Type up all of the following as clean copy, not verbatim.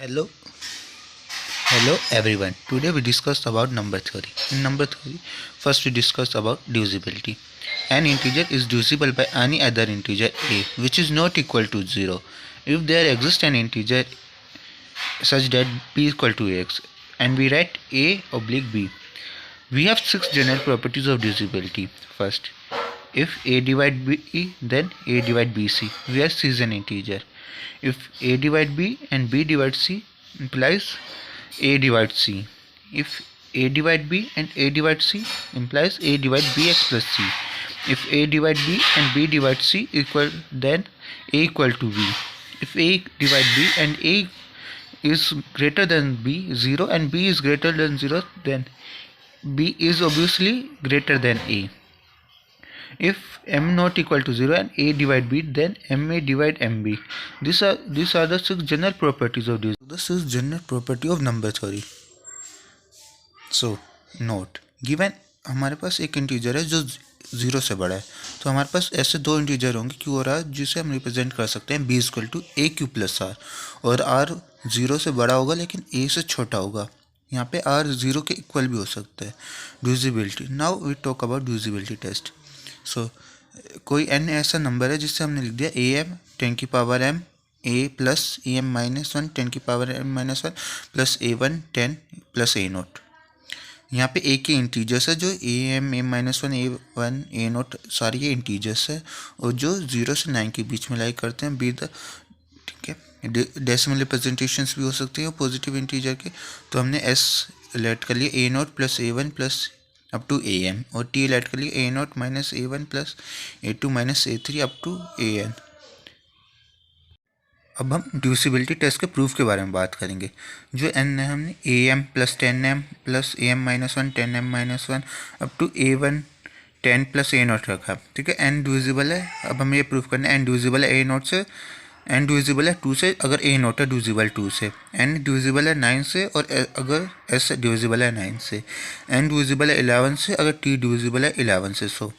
Hello, hello everyone. Today we discuss about number theory. In number theory, first we discuss about divisibility. An integer is divisible by any other integer a, which is not equal to 0. If there exists an integer such that b is equal to x, and we write a oblique b, we have 6 general properties of divisibility. First, if a divide b, then a divide bc, where c is an integer. If a divide b and b divide c, implies a divide c. If a divide b and a divide c, implies a divide bx plus c. If a divide b and b divide c equal, then a equal to b. If a divide b and a is greater than b 0 and b is greater than 0, then b is obviously greater than a. If m not equal to 0 and a divide b, then m a divide mb. These are the 6 general properties of this. The 6 general property of number theory. So note, given हमारे पास एक integer है जो 0 से बड़ा है, तो हमारे पास ऐसे दो इंटीजर होंगे क्यू और आर, जिसे हम रिप्रेजेंट कर सकते हैं b equal to a q plus r, और आर 0 से बड़ा होगा लेकिन ए से छोटा होगा. यहाँ पे आर 0 के इक्वल भी हो सकता है. Divisibility. Now we talk about divisibility test. So कोई n ऐसा नंबर है जिससे हमने लिख दिया ए एम 10 की power m a plus a m minus 1 10 की power m minus 1 plus a 1 10 plus a naught. यहाँ पे ए के इंटीजर्स है, जो a m a minus 1 a 1 a naught, सारी ये इंटीजर्स है, और जो 0 से 9 के बीच में लाई करते हैं बी द. ठीक है, डेसिमल रिप्रेजेंटेशंस भी हो सकती है पॉजिटिव इंटीजर के. तो हमने एस लेट कर लिया a naught plus a 1 plus up to a m, और टी लेट कर लिए a naught minus a 1 plus a 2 minus a 3 up to a n. अब हम डिविजिबिलिटी टेस्ट के प्रूफ के बारे में बात करेंगे. जो एन है, हमने a m plus 10m plus a m minus 1 10m minus 1 up to a 1 10 plus a naught रखा. ठीक है, एन डिविजिबल है. अब हमें ये प्रूफ करना है एन डिविजिबल है ए नोट से, एन डिविजिबल है 2 से अगर ए नोट है डिविजिबल 2 से, एन डिविजिबल है 9 से, और अगर एस डिविजिबल है 9 से, एन डिविजिबल है 11 से अगर टी डिविजिबल है 11 से. सो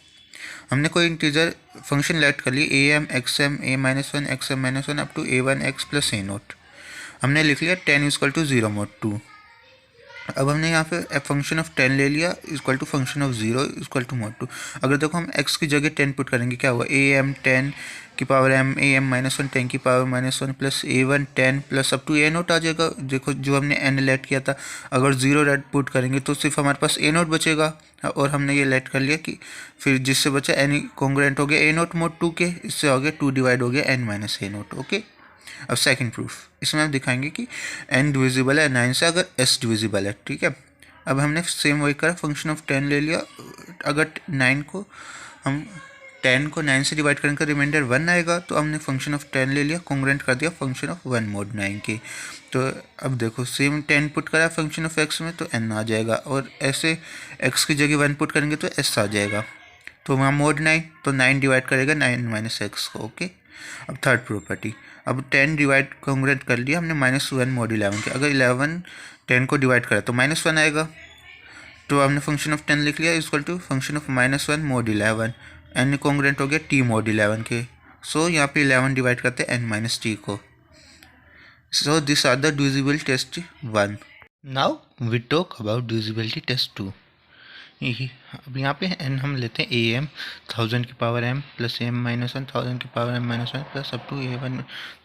हमने कोई इंटीजर फंक्शन लेट कर ली a m x m a minus 1 x m minus 1 up to a 1 x plus a naught. हमने लिख लिया 10 इक्वल टू 0 मोड 2. अब हमने यहाँ पे फंक्शन ऑफ 10 ले लिया equal to function of 0 equal to mod 2. अगर देखो हम x की जगह 10 पुट करेंगे, क्या हुआ, ए एम 10 की power m a m minus 1 10 की power minus 1 plus a 1 10 plus up to a naught आ जाएगा. देखो जो हमने n लेट किया था, अगर 0 लेट पुट करेंगे तो सिर्फ हमारे पास ए नोट बचेगा, और हमने ये लेट कर लिया कि फिर जिससे बचा n कॉन्ग्रुएंट हो गया ए नोट मोड 2 के, इससे हो गया 2 डिवाइड हो गया n माइनस ए नोट. ओके, अब सेकंड प्रूफ, इसमें हम दिखाएंगे कि n डिविजिबल है 9 से अगर s डिविजिबल है. ठीक है, अब हमने सेम वही करा, फंक्शन ऑफ 10 ले लिया. अगर 9 को हम 10 को 9 से डिवाइड करेंगे रिमाइंडर 1 आएगा, तो हमने फंक्शन ऑफ 10 ले लिया, कॉन्ग्रुएंट कर दिया फंक्शन ऑफ 1 मोड 9 के. तो अब देखो सेम 10 पुट करा फंक्शन ऑफ x में तो n आ जाएगा, और ऐसे x की जगह 1 पुट करेंगे तो s आ जाएगा. तो वहाँ मोड 9, तो 9 डिवाइड करेगा 9 माइनस x को. ओके, अब थर्ड प्रॉपर्टी, अब 10 डिवाइड कॉन्ग्रुएंट कर लिया हमने माइनस 1 मोड 11 के. अगर 11 10 को डिवाइड करा तो माइनस 1 आएगा, तो हमने फंक्शन ऑफ 10 लिख लिया equal to function of minus 1 mod 11. N congruent हो गया टी मोड 11 के. सो यहाँ पे 11 डिवाइड करते हैं एन माइनस टी को. So this are the divisibility test 1. Now we talk about divisibility test 2. अब यहाँ पे एन हम लेते हैं ए एम 1000 की power m plus m minus 1 1000 की power m minus 1 plus up to a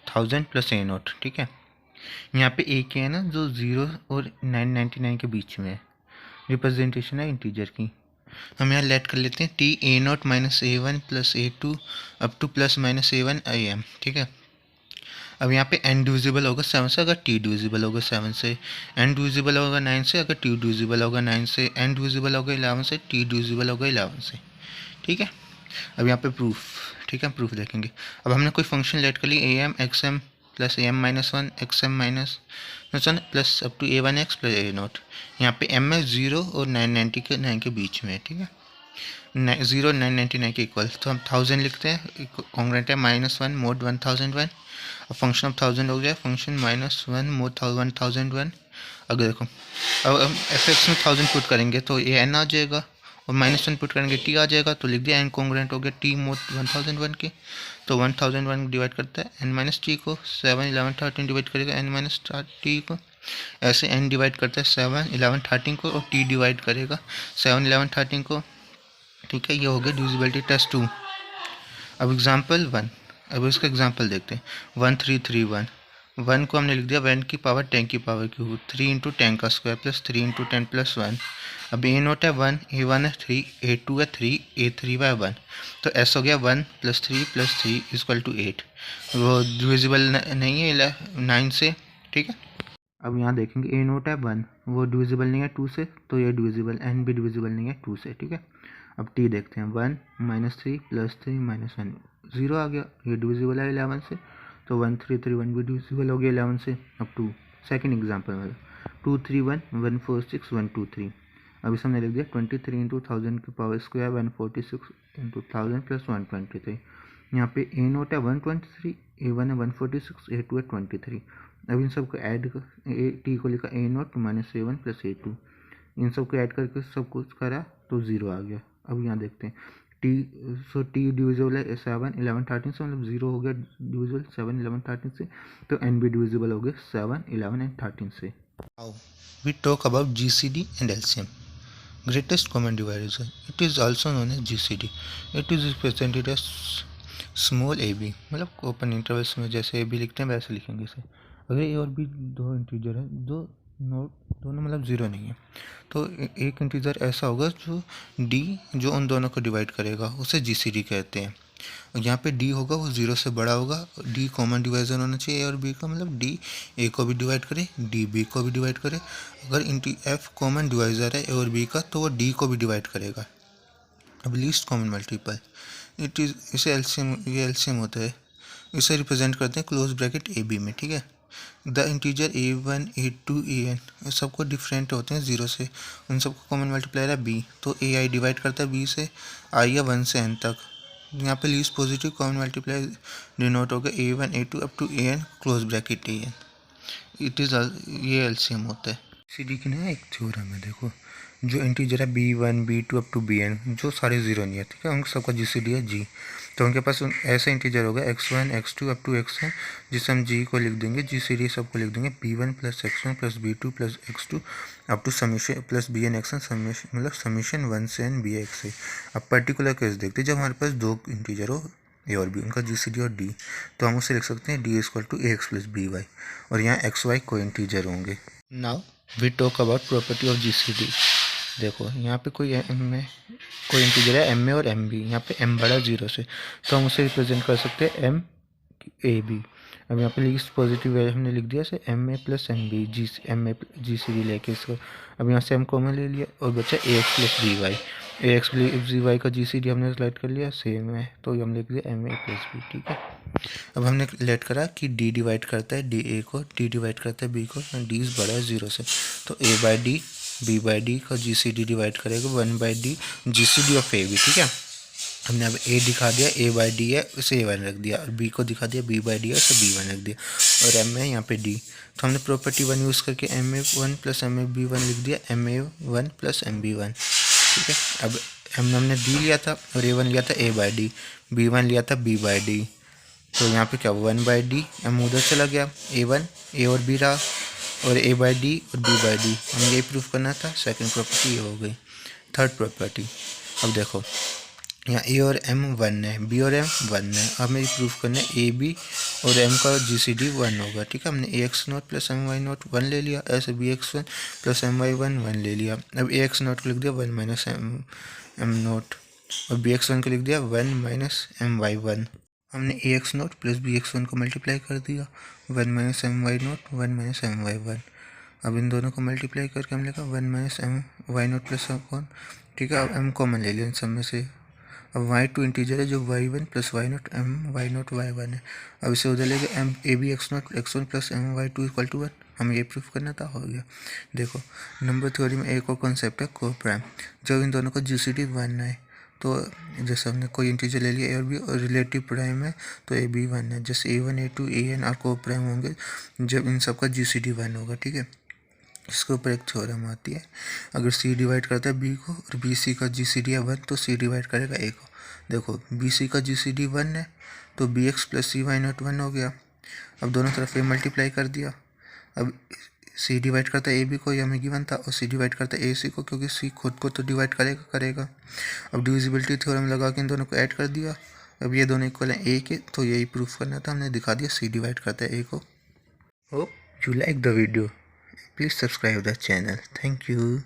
1000 plus a naught. ठीक है, यहाँ पे ए के है ना, जो 0 और 999 के बीच में है, रिप्रेजेंटेशन है इंटीजर की. हम यहाँ लेट कर लेते हैं T A naught minus a 1 plus a 2 up two plus minus a 1 I am. ठीक है, अब यहाँ पे n डिविजिबल होगा 7 से अगर t डिविजिबल होगा 7 से, n डिविजिबल होगा 9 से अगर t डिविजिबल होगा 9 से, n डिविजिबल होगा 11 से, t डिविजिबल होगा 11 से. ठीक है, अब यहाँ पे प्रूफ. ठीक है, प्रूफ देखेंगे. अब हमने कोई फंक्शन लेट कर ली a m x m plus a m minus 1 x m minus 1 plus up to a 1 x plus a naught. यहाँ पे m है 0 और 999 के बीच में. ठीक है, 0 999 के इक्वल, तो हम 1000 लिखते हैं, कॉन्ग्रुएंट है माइनस 1 मोड 1001. अब फंक्शन ऑफ 1000 हो गया फंक्शन माइनस 1 मोड 1001. अगर देखो अब हम एफ एक्स में 1000 पुट करेंगे तो ये n आ जाएगा, और माइनस 1 पुट करेंगे t आ जाएगा, तो लिख दिया n कॉन्ग्रुएंट हो गया t मोड 1001 के. तो 1001 डिवाइड करता है n माइनस टी को, 7 11 13 डिवाइड करेगा n माइनस टी को, ऐसे n डिवाइड करता है 7 11 13 को और t डिवाइड करेगा 7 11 13 को। ठीक है, ये हो गया डिविजिबिलिटी टेस्ट 2। अब एग्जाम्पल 1, अब इसका एग्जाम्पल देखते हैं। 1331, 1 को हमने लिख दिया 1 की पावर 10 की पावर क्यूब, 3 इंटू 10 का स्क्वायर प्लस 3 इंटू 10 प्लस 1। अब ए नोट है 1, A1 है 3, A2 है 3, A3 है 1। तो एस हो गया 1 प्लस 3 इक्वल टू 8। वो डिविजिबल नहीं है 9 से। ठीक है, अब यहाँ देखेंगे ए नोट है 1, वो डिविजिबल नहीं है 2 से, तो ये डिविजिबल, एन भी डिविजिबल नहीं है 2 से। ठीक है, अब टी देखते हैं। 1 माइनस 3 प्लस 3 माइनस 1, 0 आ गया, ये डिविजिबल है 11 से, तो 1331 भी डिविजिबल हो गया 11 से। अब 2 सेकेंड एग्जाम्पल में 231 146 123। अब इस हमने लिख दिया 23 इंटू 1000 की पावर स्क्वायर 146 इंटू 1000 प्लस 123। यहाँ पे ए नोट है 123, A1 है 146, A2 है 23। अब इन सबको ऐड कर, ए टी को लिखा A note minus A1 plus A2, इन सबको ऐड करके सब कुछ करा तो 0 आ गया। अब यहाँ देखते हैं टी, सो टी डिविजिबल है 7 11 13 से, मतलब 0 हो गया डिविजिबल 7 11 13 से, तो एन भी डिविजिबल हो गया 7 11 एंड 13 से। Now we talk about GCD and LCM. Greatest common divisor. It is also known as GCD. It is represented as small a b, मतलब ओपन इंटरवल्स में जैसे ए बी लिखते हैं वैसे लिखेंगे इसे। अगर ए और बी दो इंटीजर है, दोनों मतलब ज़ीरो नहीं है, तो एक इंटीजर ऐसा होगा जो डी जो उन दोनों को डिवाइड करेगा, उसे जीसीडी कहते हैं। और यहाँ पे डी होगा वो ज़ीरो से बड़ा होगा, डी कॉमन डिवाइजर होना चाहिए ए और बी का, मतलब डी ए को भी डिवाइड करे, डी बी को भी डिवाइड करे। अगर एफ कॉमन डिवाइजर है ए और बी का, तो वो डी को भी डिवाइड करेगा। अब least common multiple, it is, इसे एलसीएम, ये एलसीएम होता है, इसे रिप्रेजेंट करते हैं क्लोज ब्रैकेट ए बी में। ठीक है, the integer A1 A2 AN सबको डिफरेंट होते हैं ज़ीरो से, उन सबको कॉमन मल्टीप्लायर है बी, तो ए आई डिवाइड करता है बी से आई या 1 से n तक। यहाँ पे least positive common multiplier denote होगा A1 A2 up to AN close bracket AN। It is, ये एलसीएम होता है। सीडी की ना एक थ्योरम है, देखो जो इंटीजर है B1 B2 up to BN जो सारे ज़ीरो नहीं है, ठीक है, उनका सबका GCD है G, तो उनके पास ऐसा इंटीजर होगा x1 x2 up to xn, जिसे हम G को लिख देंगे, GCD सबको लिख देंगे B1 plus x1 plus B2 plus x2 up to summation plus BN xn, summation मतलब समीशन 1 से n bx है। अब पर्टिकुलर केस देखते हैं, जब हमारे पास दो इंटीजर हो ए और बी, उनका GCD और D, तो हम उसे लिख सकते हैं D equal to AX plus BY, और यहाँ XY कोई इंटीजर होंगे। Now we talk about property of GCD। देखो यहाँ पे कोई इंटीजर है एम ए और एम बी, यहाँ पे एम बड़ा ज़ीरो से, तो हम उसे रिप्रेजेंट कर सकते हैं एम ए बी। अब यहाँ पे लीस्ट पॉजिटिव है, हमने लिख दिया इसे m a plus m b, m a G C D लेके इसको। अब यहाँ से एम कॉमन ले लिया और बचा ए एक्स प्लस बी वाई, ए एक्स प्लस बी वाई का जी सी डी हमने सेलेक्ट कर लिया, सेम है, तो हम लिख दिया एम ए प्लस बी। ठीक है, अब हमने लेट करा कि डी डिवाइड करता है डी ए को, डी डिवाइड करता है बी को, डी बड़ा है ज़ीरो से, तो a by d b by d का जी सी डी डिवाइड करेगा 1 by d G C D of a b. ठीक है, हमने अब ए दिखा दिया, ए बाई डी है उसे ए वन रख दिया, और बी को दिखा दिया बी बाई डी है उसे बी वन रख दिया, और एम है यहाँ पे डी, तो हमने प्रॉपर्टी 1 यूज़ करके m a one plus m a b one लिख दिया, m a one plus m b one. ठीक है, अब हमने डी लिया था और ए वन लिया था ए बाई डी, बी वन लिया था बी बाई डी, तो यहाँ पे क्या 1 बाई डी, एम उधर चला गया, ए वन ए और बी रहा, और ए बाई डी और बी बाई डी, हमें यही प्रूफ करना था। सेकंड प्रॉपर्टी ये हो गई। थर्ड प्रॉपर्टी, अब देखो यहाँ ए और एम 1 है, बी और एम 1 है, हमें ये प्रूफ करना है ए बी और एम का GCD 1 होगा। ठीक है, हमने a x naught plus m y naught 1 ले लिया, ऐसे b x 1 plus m y 1 ले लिया। अब ए एक्स नोट को लिख दिया 1 माइनस एम नोट, और बी एक्स 1 को लिख दिया 1 माइनस एम वाई 1। हमने a x naught plus b x 1 को मल्टीप्लाई कर दिया, 1 minus m y naught 1 minus m y 1। अब इन दोनों को मल्टीप्लाई करके हम लिखा 1 minus m y naught plus one. ठीक है, अब एम कॉमन ले लिया इन सब में से। अब वाई टू इंटीजर है जो y one plus y naught m y naught y one है। अब इसे उधर लेके m a b x naught x one plus m y two equal to 1, हमें ये प्रूफ करना था, हो गया। देखो नंबर थ्योरी में एक और कॉन्सेप्ट है को प्राइम, जब इन दोनों का GCD 1 है, तो जैसे हमने कोई इंटीजर ले लिया ए और बी और रिलेटिव प्राइम है, तो ए बी 1 है, जैसे A1 A2 AN और को प्राइम होंगे जब इन सब का GCD 1 होगा। ठीक है, इसके ऊपर एक थ्योरम आती है, अगर सी डिवाइड करता है बी को और बी सी का जी सी डी है 1 तो सी डिवाइड करेगा ए को। देखो बी सी का जी सी डी 1 है तो b x plus c y naught 1 हो गया। अब दोनों तरफ ए मल्टीप्लाई कर दिया। अब सी डिवाइड करता है ए बी को, या में गिवन था, और सी डिवाइड करता है ए सी को, क्योंकि सी खुद को तो डिवाइड करेगा। अब डिविजिबिलिटी थ्योरम लगा के इन दोनों को ऐड कर दिया। अब ये दोनों इक्वल हैं ए के, तो यही प्रूफ करना था, हमने दिखा दिया सी डिवाइड करता है ए को। Hope you like the video, please subscribe the channel, thank you.